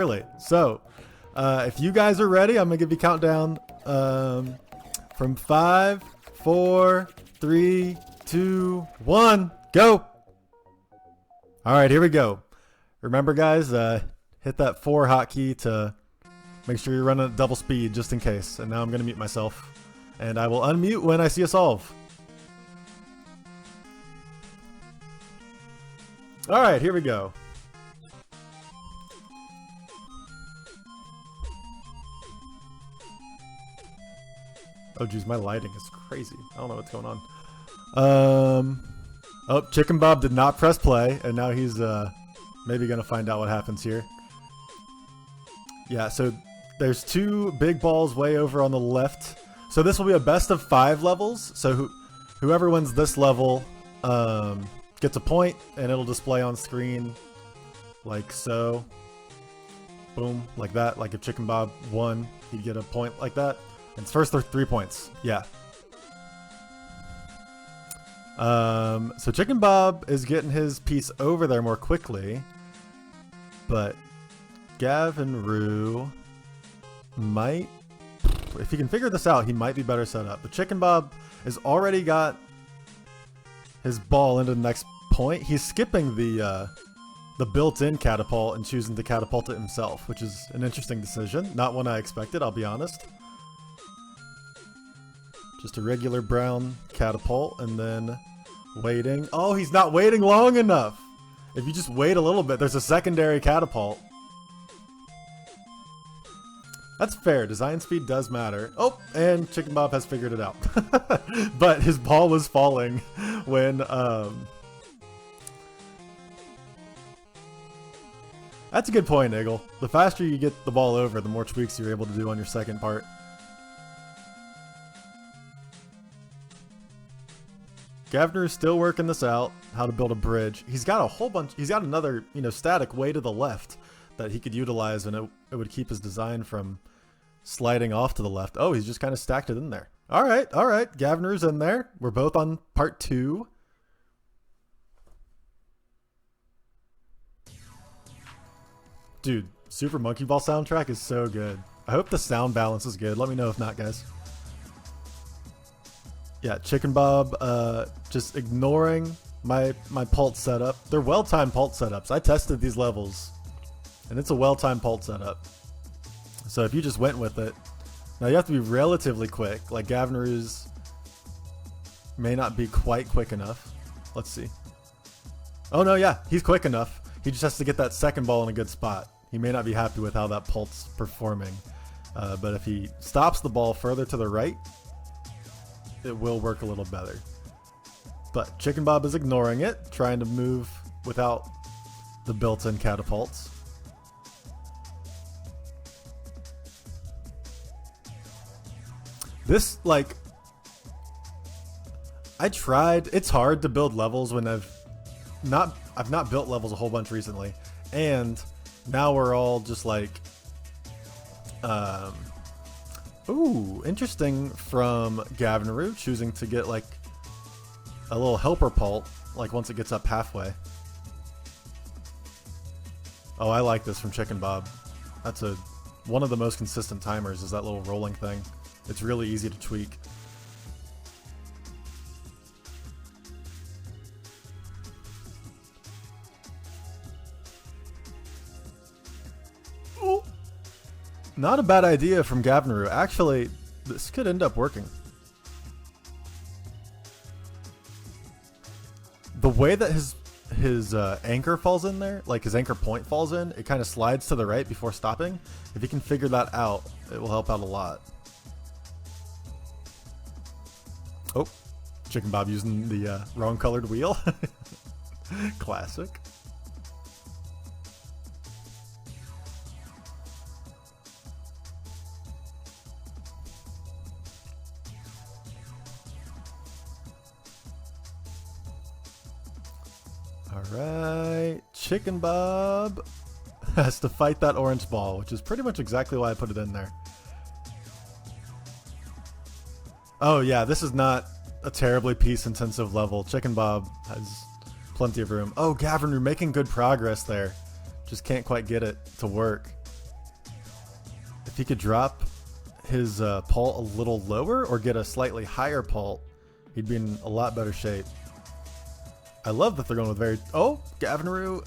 early. So, if you guys are ready, I'm gonna give you a countdown from 5, 4, 3, 2, 1, go. All right, here we go. Remember, guys, hit that 4 hotkey to make sure you're running at double speed just in case. And now I'm gonna mute myself, and I will unmute when I see a solve. All right, here we go. Oh geez, my lighting is crazy. I don't know what's going on. Oh, Chicken Bob did not press play, and now he's maybe gonna find out what happens here. Yeah, so there's 2 big balls way over on the left. So this will be a best of 5 levels. So whoever wins this level gets a point, and it'll display on screen like so. Boom, like that. Like if Chicken Bob won, he'd get a point like that. And first they're 3 points. Yeah. So Chicken Bob is getting his piece over there more quickly, but gavinroo might, if he can figure this out, he might be better set up. But Chicken Bob has already got his ball into the next point. He's skipping the built-in catapult and choosing to catapult it himself, which is an interesting decision. Not one I expected, I'll be honest. Just a regular brown catapult, and then waiting. Oh, he's not waiting long enough. If you just wait a little bit, there's a secondary catapult. That's fair. Design speed does matter. Oh, and Chicken Bob has figured it out. But his ball was falling when... That's a good point, Eagle. The faster you get the ball over, the more tweaks you're able to do on your second part. Gavinroo is still working this out, how to build a bridge. He's got a whole bunch, he's got another, static way to the left that he could utilize, and it would keep his design from sliding off to the left. Oh, he's just kind of stacked it in there. All right, Gavinroo's in there. We're both on part 2. Dude, Super Monkey Ball soundtrack is so good. I hope the sound balance is good. Let me know if not, guys. Yeah, Chicken Bob just ignoring my pult setup. They're well-timed pult setups. I tested these levels, and it's a well-timed pult setup. So if you just went with it, now you have to be relatively quick. Like gavinroo's may not be quite quick enough. Let's see. Oh no, yeah, he's quick enough. He just has to get that second ball in a good spot. He may not be happy with how that pult's performing, but if he stops the ball further to the right, it will work a little better. But Chicken Bob is ignoring it, trying to move without the built-in catapults. This, like, I tried. It's hard to build levels when I've not built levels a whole bunch recently, and now we're all just like, ooh, interesting from gavinroo, choosing to get like a little helper pult, like once it gets up halfway. Oh, I like this from Chicken Bob. That's one of the most consistent timers is that little rolling thing. It's really easy to tweak. Ooh. Not a bad idea from gavinroo. Actually, this could end up working. The way that his anchor falls in there, like his anchor point falls in, it kind of slides to the right before stopping. If you can figure that out, it will help out a lot. Oh, Chicken Bob using the wrong colored wheel. Classic. Alright, Chicken Bob has to fight that orange ball, which is pretty much exactly why I put it in there. Oh yeah, this is not a terribly piece-intensive level. Chicken Bob has plenty of room. Oh, gavinroo making good progress there. Just can't quite get it to work. If he could drop his pult a little lower or get a slightly higher pult, he'd be in a lot better shape. I love that they're going with very... Oh, gavinroo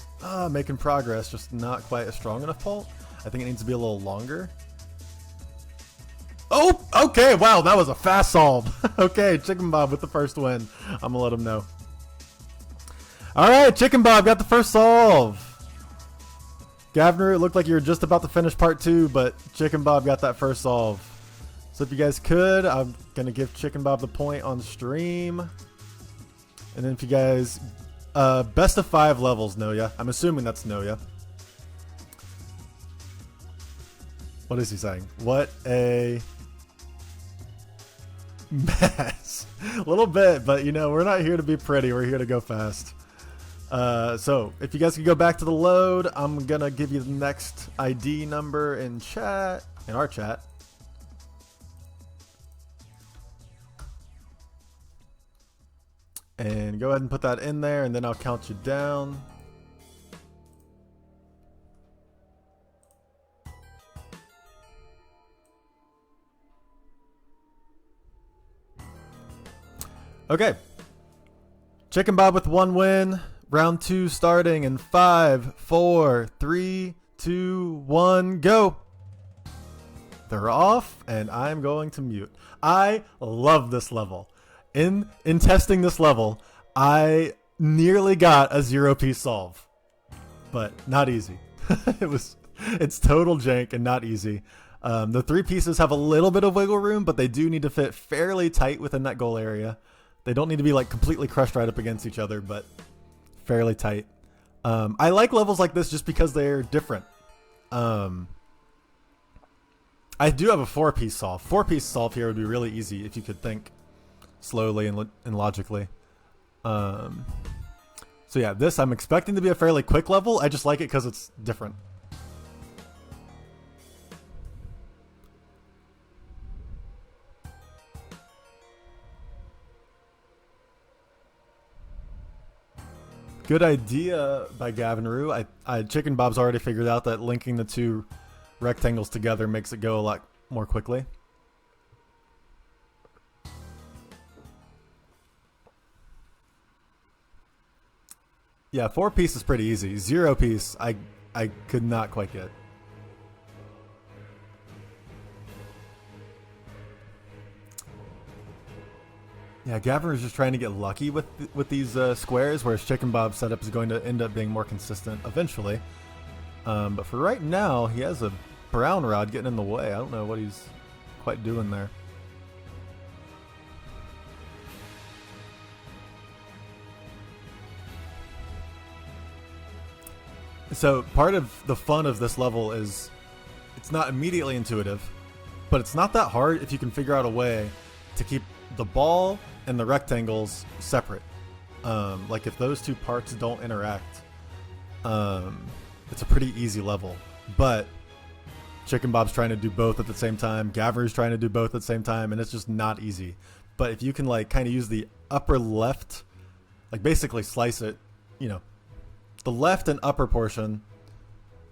making progress, just not quite a strong enough pult. I think it needs to be a little longer. Oh, okay, wow, that was a fast solve. Okay, chickenbob with the first win. I'm gonna let him know. All right, chickenbob got the first solve. gavinroo, it looked like you were just about to finish part 2, but chickenbob got that first solve. So if you guys could, I'm gonna give chickenbob the point on stream. And then if you guys, best of 5 levels, Noya. I'm assuming that's Noya. What is he saying? What a mess. A little bit, but you know, we're not here to be pretty. We're here to go fast. So if you guys could go back to the load, I'm gonna give you the next ID number in chat, in our chat. And go ahead and put that in there, and then I'll count you down. Okay. chickenbob with 1 win. Round 2 starting in 5, 4, 3, 2, 1, go. They're off, and I'm going to mute. I love this level. In testing this level, I nearly got a 0-piece solve, but not easy. It's total jank and not easy. The 3 pieces have a little bit of wiggle room, but they do need to fit fairly tight within that goal area. They don't need to be like completely crushed right up against each other, but fairly tight. I like levels like this just because they're different. I do have a 4-piece solve. 4-piece solve here would be really easy if you could think slowly and logically. So yeah, this I'm expecting to be a fairly quick level. I just like it because it's different. Good idea by gavinroo. chickenbob's already figured out that linking the 2 rectangles together makes it go a lot more quickly. Yeah, 4-piece is pretty easy. 0-piece, I could not quite get. Yeah, gavinroo is just trying to get lucky with these squares, whereas chickenbob's setup is going to end up being more consistent eventually. But for right now, he has a brown rod getting in the way. I don't know what he's quite doing there. So part of the fun of this level is it's not immediately intuitive, but it's not that hard if you can figure out a way to keep the ball and the rectangles separate. Like if those 2 parts don't interact, it's a pretty easy level. But chickenbob's trying to do both at the same time, gavinroo's trying to do both at the same time, and it's just not easy. But if you can like kind of use the upper left, like basically slice it, you know, the left and upper portion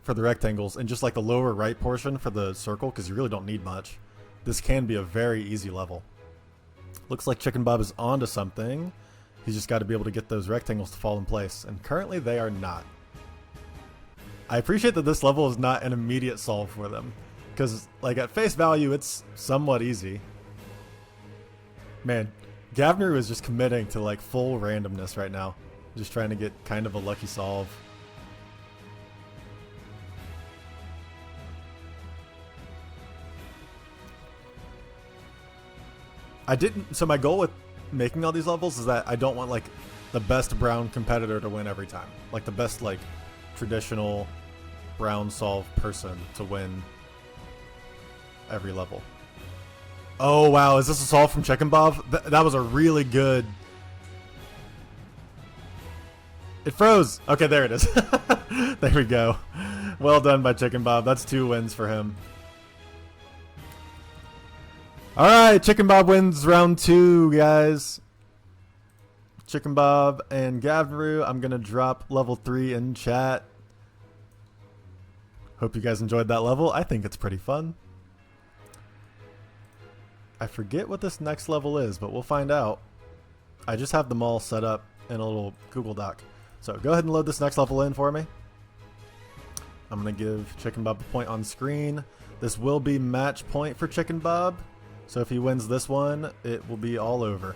for the rectangles and just like the lower right portion for the circle, because you really don't need much, this can be a very easy level. Looks like chickenbob is onto something. He's just got to be able to get those rectangles to fall in place, and currently they are not. I appreciate that this level is not an immediate solve for them, because like at face value it's somewhat easy. Man, gavinroo is just committing to like full randomness right now. Just trying to get kind of a lucky solve. So my goal with making all these levels is that I don't want like the best brown competitor to win every time. Like the best like traditional brown solve person to win every level. Oh wow, is this a solve from chickenbob? That was a really good... It froze. Okay, there it is. There we go. Well done by chickenbob. That's 2 wins for him. Alright, chickenbob wins round 2, guys. chickenbob and gavinroo. I'm going to drop level 3 in chat. Hope you guys enjoyed that level. I think it's pretty fun. I forget what this next level is, but we'll find out. I just have them all set up in a little Google Doc. So go ahead and load this next level in for me. I'm going to give Chicken Bob a point on screen. This will be match point for Chicken Bob. So if he wins this one, it will be all over.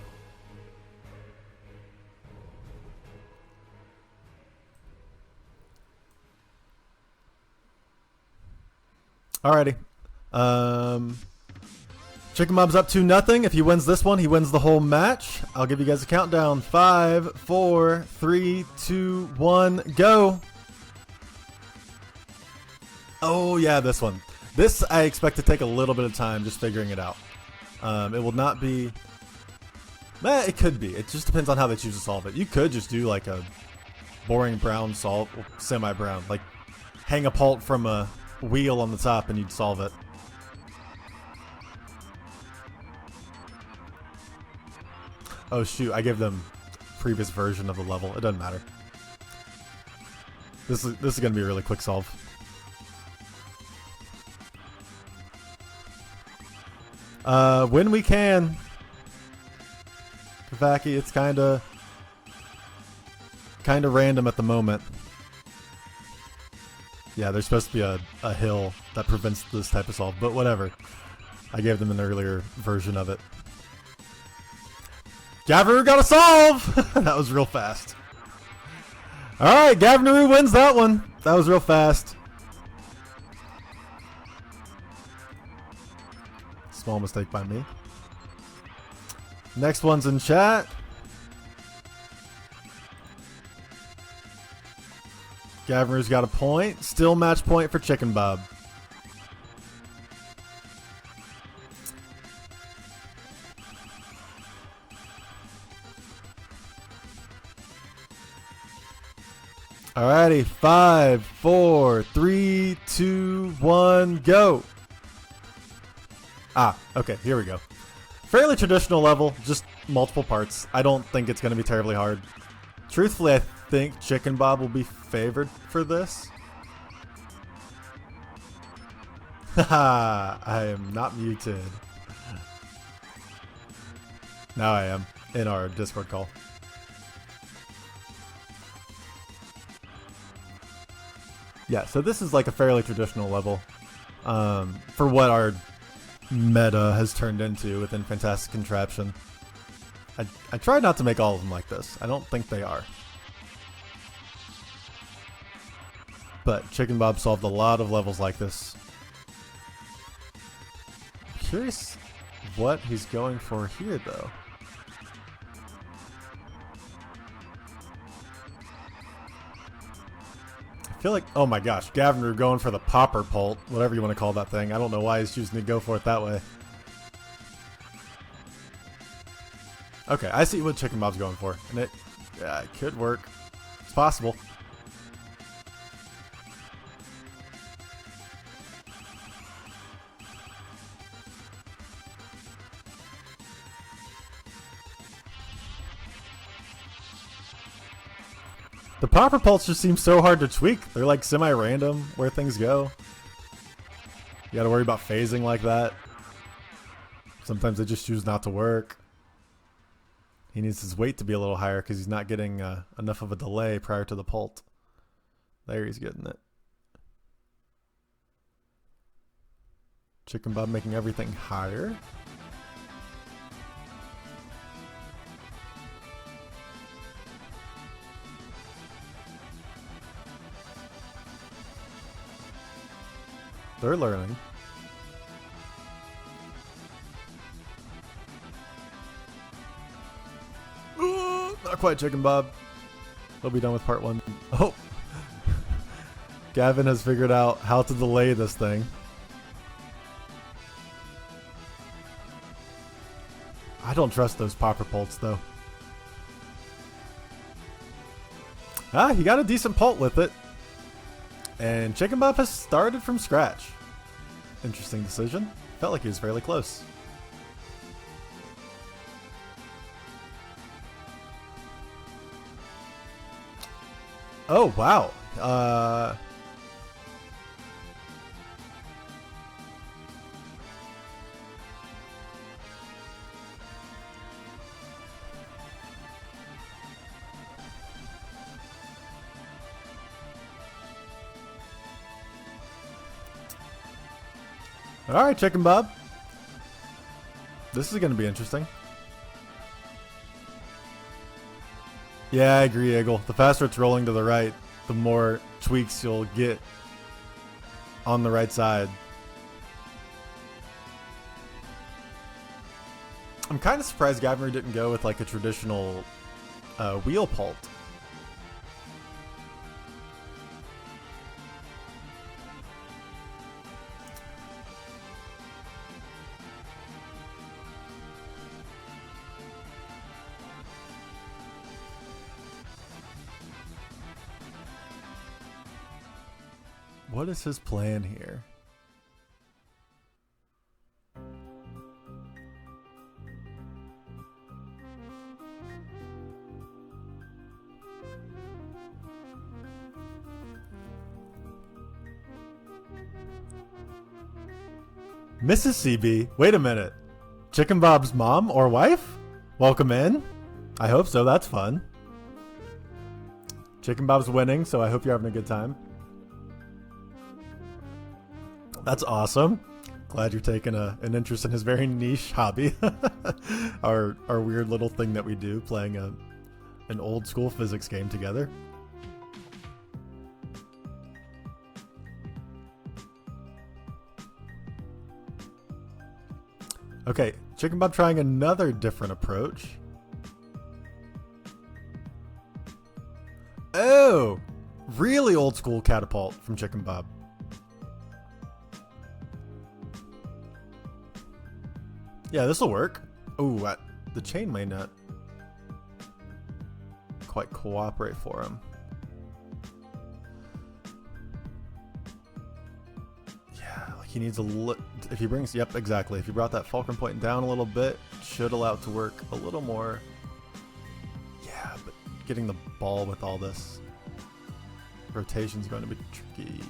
Alrighty. Chicken Bob's up 2-0. If he wins this one, he wins the whole match. I'll give you guys a countdown. 5, 4, 3, 2, 1, go. Oh yeah, this one. This I expect to take a little bit of time just figuring it out. It will not be... it could be. It just depends on how they choose to solve it. You could just do like a boring brown solve, semi-brown. Like hang a pult from a wheel on the top and you'd solve it. Oh shoot, I gave them previous version of the level. It doesn't matter. This is gonna be a really quick solve. When we can. Kavaki, it's kinda random at the moment. Yeah, there's supposed to be a hill that prevents this type of solve, but whatever. I gave them an earlier version of it. Gavinroo got a solve! That was real fast. Alright, Gavinroo wins that one. That was real fast. Small mistake by me. Next one's in chat. Gavinroo's got a point. Still match point for Chicken Bob. Alrighty, 5, 4, 3, 2, 1, go. Okay, here we go. Fairly traditional level, just multiple parts. I don't think it's going to be terribly hard. Truthfully, I think Chicken Bob will be favored for this. Haha, I am not muted. Now I am, in our Discord call. Yeah, so this is like a fairly traditional level for what our meta has turned into within Fantastic Contraption. I try not to make all of them like this. I don't think they are. But Chicken Bob solved a lot of levels like this. I'm curious what he's going for here, though. I feel like, oh my gosh, Gavinroo going for the popper pult, whatever you want to call that thing. I don't know why he's choosing to go for it that way. Okay, I see what Chicken Bob's going for, and it could work. It's possible. The popper pults just seem so hard to tweak. They're like semi-random where things go. You gotta worry about phasing like that. Sometimes they just choose not to work. He needs his weight to be a little higher because he's not getting enough of a delay prior to the pult. There, he's getting it. Chicken Bob making everything higher. They're learning. Ooh, not quite Chicken Bob. He'll be done with part 1. Oh! Gavin has figured out how to delay this thing. I don't trust those popper pults, though. He got a decent pult with it. And Chicken Bob has started from scratch. Interesting decision. Felt like he was fairly close. Oh, wow. Alright, Chicken Bob. This is going to be interesting. Yeah, I agree, Eagle. The faster it's rolling to the right, the more tweaks you'll get on the right side. I'm kind of surprised gavinroo didn't go with like a traditional wheel pult. What is his plan here? Mrs. CB? Wait a minute. Chicken Bob's mom or wife? Welcome in. I hope so. That's fun. Chicken Bob's winning, so I hope you're having a good time. That's awesome. Glad you're taking an interest in his very niche hobby. our weird little thing that we do, playing an old school physics game together. Okay, Chicken Bob trying another different approach. Oh, really old school catapult from Chicken Bob. Yeah, this will work. Oh, the chain may not quite cooperate for him. Yeah, like he needs if he brings, yep, exactly. If he brought that fulcrum point down a little bit, should allow it to work a little more. Yeah, but getting the ball with all this rotation is going to be tricky.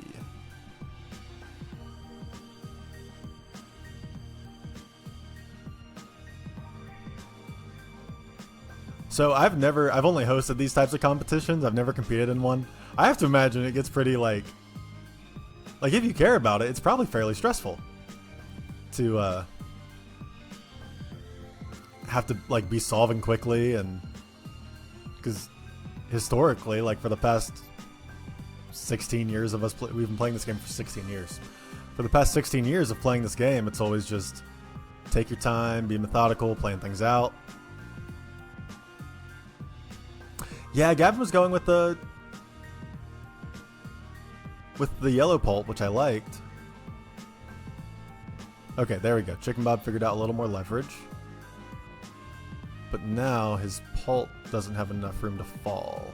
So I've only hosted these types of competitions. I've never competed in one. I have to imagine it gets pretty like if you care about it, it's probably fairly stressful to have to like be solving quickly, and because historically, like for the past 16 years of us, we've been playing this game for 16 years. For the past 16 years of playing this game, it's always just take your time, be methodical, playing things out. Yeah, Gavin was going with the yellow pult, which I liked. Okay, there we go. Chicken Bob figured out a little more leverage. But now his pult doesn't have enough room to fall.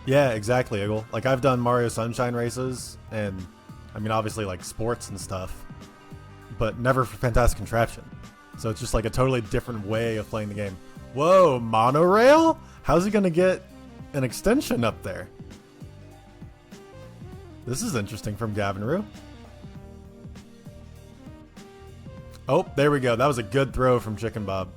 Yeah, exactly, Eagle. Like, I've done Mario Sunshine races, and I mean, obviously, like, sports and stuff, but never for Fantastic Contraption. So it's just like a totally different way of playing the game. Whoa, monorail? How's he gonna get an extension up there? This is interesting from gavinroo. Oh, there we go. That was a good throw from Chicken Bob.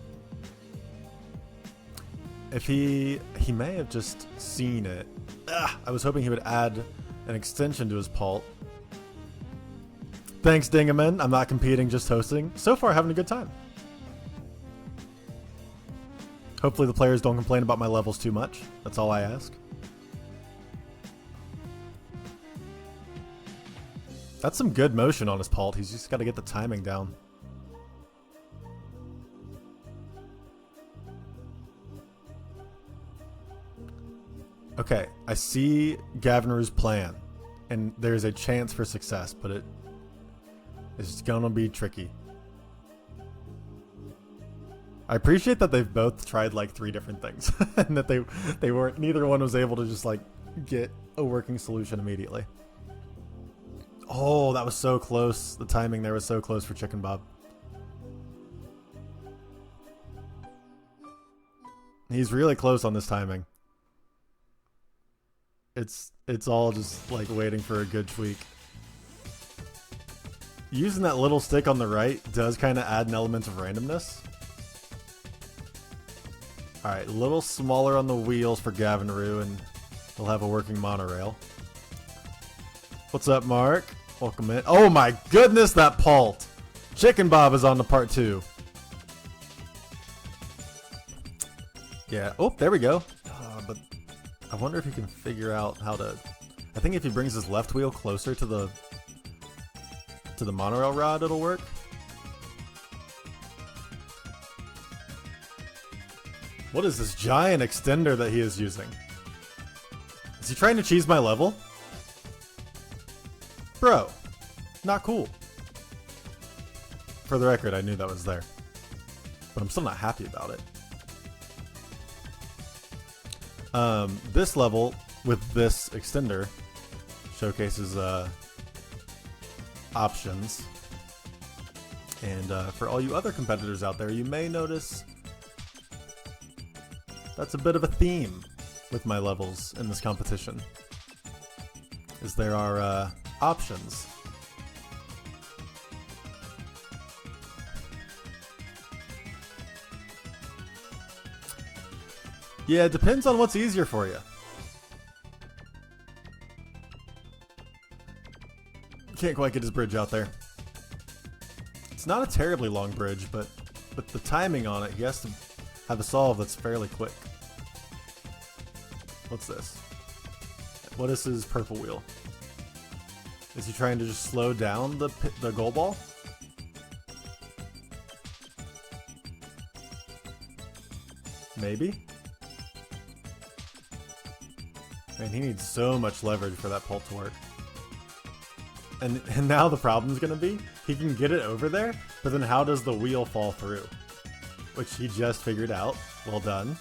If he may have just seen it. I was hoping he would add an extension to his pult. Thanks, Dingaman. I'm not competing, just hosting. So far, having a good time. Hopefully the players don't complain about my levels too much. That's all I ask. That's some good motion on his pult. He's just got to get the timing down. Okay, I see gavinroo's plan, and there's a chance for success, but it's gonna be tricky. I appreciate that they've both tried like 3 different things, and that they weren't, neither one was able to just like get a working solution immediately. Oh, that was so close. The timing there was so close for Chicken Bob. He's really close on this timing. It's all just like waiting for a good tweak. Using that little stick on the right does kind of add an element of randomness. Alright, a little smaller on the wheels for gavinroo, and we'll have a working monorail. What's up, Mark? Welcome in. Oh my goodness, that Pult! Chicken Bob is on the part 2. Yeah. Oh, there we go. But I wonder if he can figure out how to... I think if he brings his left wheel closer to the monorail rod, it'll work. What is this giant extender that he is using? Is he trying to cheese my level? Bro, not cool. For the record, I knew that was there. But I'm still not happy about it. This level, with this extender, showcases options. And for all you other competitors out there, you may notice that's a bit of a theme with my levels in this competition. Is there are options. Yeah, it depends on what's easier for you. Can't quite get his bridge out there. It's not a terribly long bridge, but with the timing on it, he has to have a solve that's fairly quick. What's this? What is his purple wheel? Is he trying to just slow down the goal ball? Maybe? Man, he needs so much leverage for that Pult to work. And now the problem's gonna be, he can get it over there, but then how does the wheel fall through? Which he just figured out. Well done.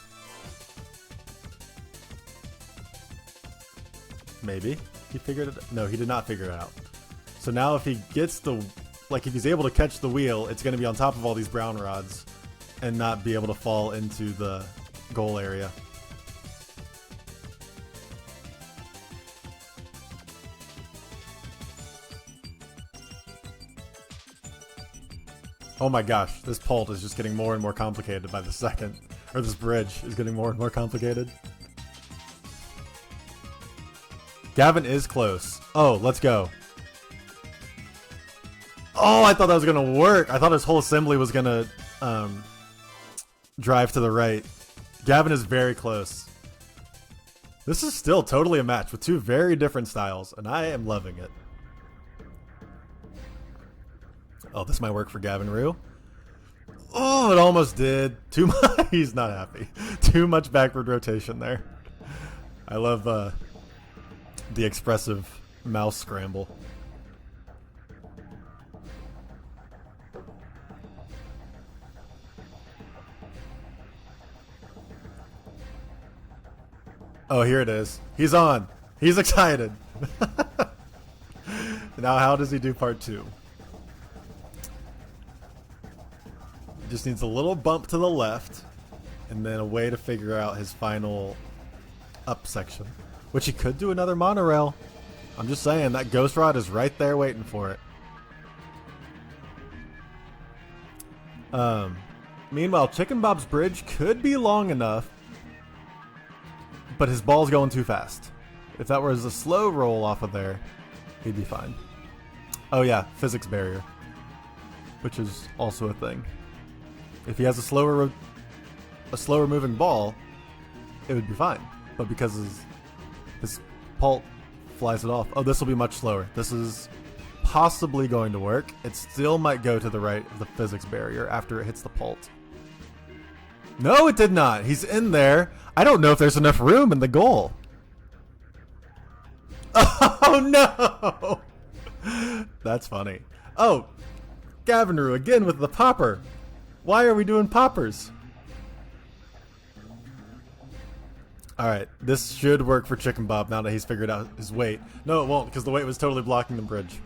Maybe. He figured it... No, he did not figure it out. So now if he gets the... Like, if he's able to catch the wheel, it's gonna be on top of all these brown rods and not be able to fall into the goal area. Oh my gosh, this Pult is just getting more and more complicated by the second. Or this bridge is getting more and more complicated. Gavin is close. Oh, let's go. Oh, I thought that was going to work. I thought his whole assembly was going to drive to the right. Gavin is very close. This is still totally a match with two very different styles, and I am loving it. Oh, this might work for gavinroo. Oh, it almost did. Too much. He's not happy. Too much backward rotation there. I love the expressive mouse scramble. Oh, here it is. He's on. He's excited. Now, how does he do part 2? Just needs a little bump to the left, and then a way to figure out his final up section, which he could do another monorail. I'm just saying, that ghost rod is right there waiting for it. Meanwhile, Chicken Bob's bridge could be long enough, but his ball's going too fast. If that was a slow roll off of there, he'd be fine. Oh yeah, physics barrier, which is also a thing. If he has a slower moving ball, it would be fine. But because his Pult flies it off. Oh, this will be much slower. This is possibly going to work. It still might go to the right of the physics barrier after it hits the Pult. No, it did not. He's in there. I don't know if there's enough room in the goal. Oh, no. That's funny. Oh, gavinroo again with the popper. Why are we doing poppers? Alright, this should work for Chicken Bob now that he's figured out his weight. No, it won't, because the weight was totally blocking the bridge.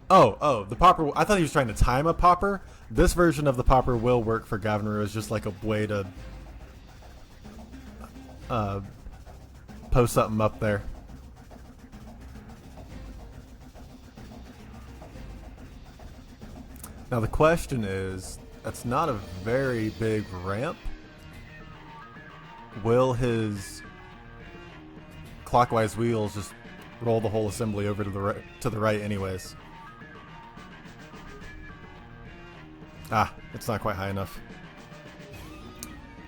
Oh, the popper... I thought he was trying to time a popper. This version of the popper will work for gavinroo as just like a way to post something up there. Now the question is, that's not a very big ramp. Will his clockwise wheels just roll the whole assembly over to the right anyways. Ah, it's not quite high enough.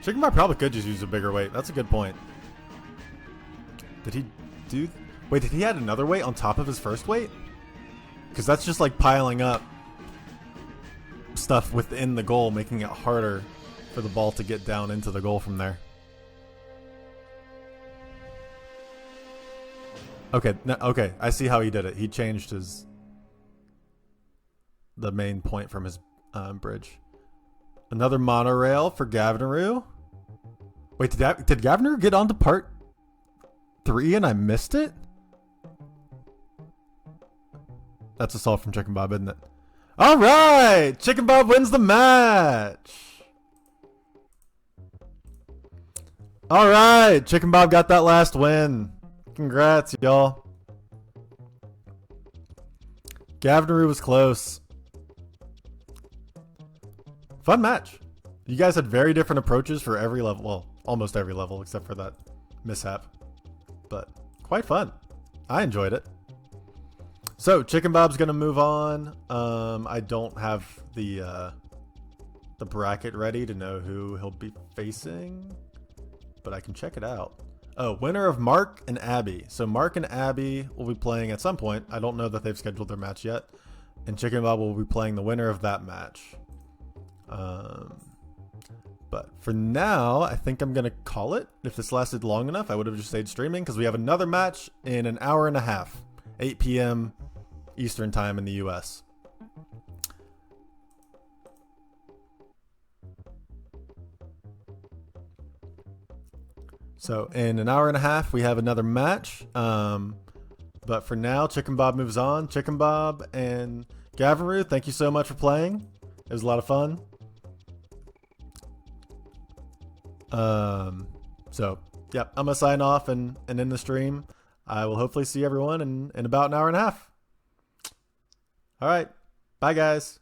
Chickenbob probably could just use a bigger weight. That's a good point. Did he do... Wait, did he add another weight on top of his first weight? Because that's just like piling up stuff within the goal, making it harder for the ball to get down into the goal from there. Okay, no, okay, I see how he did it. He changed the main point from his bridge. Another monorail for gavinroo. Wait, did gavinroo get onto part 3 and I missed it? That's a solve from chickenbob, isn't it? All right, chickenbob wins the match. All right, chickenbob got that last win. Congrats, y'all. gavinroo was close. Fun match. You guys had very different approaches for every level. Well, almost every level except for that mishap. But quite fun. I enjoyed it. So chickenbob's gonna move on. I don't have the bracket ready to know who he'll be facing, but I can check it out. Oh, winner of Mark and Abby. So Mark and Abby will be playing at some point. I don't know that they've scheduled their match yet. And chickenbob will be playing the winner of that match. But for now, I think I'm going to call it. If this lasted long enough, I would have just stayed streaming because we have another match in an hour and a half. 8 p.m. Eastern time in the US. So in an hour and a half, we have another match. But for now, chickenbob moves on. Chickenbob and gavinroo, thank you so much for playing. It was a lot of fun. So yep, I'm gonna sign off and end the stream. I will hopefully see everyone in about an hour and a half. All right, bye guys.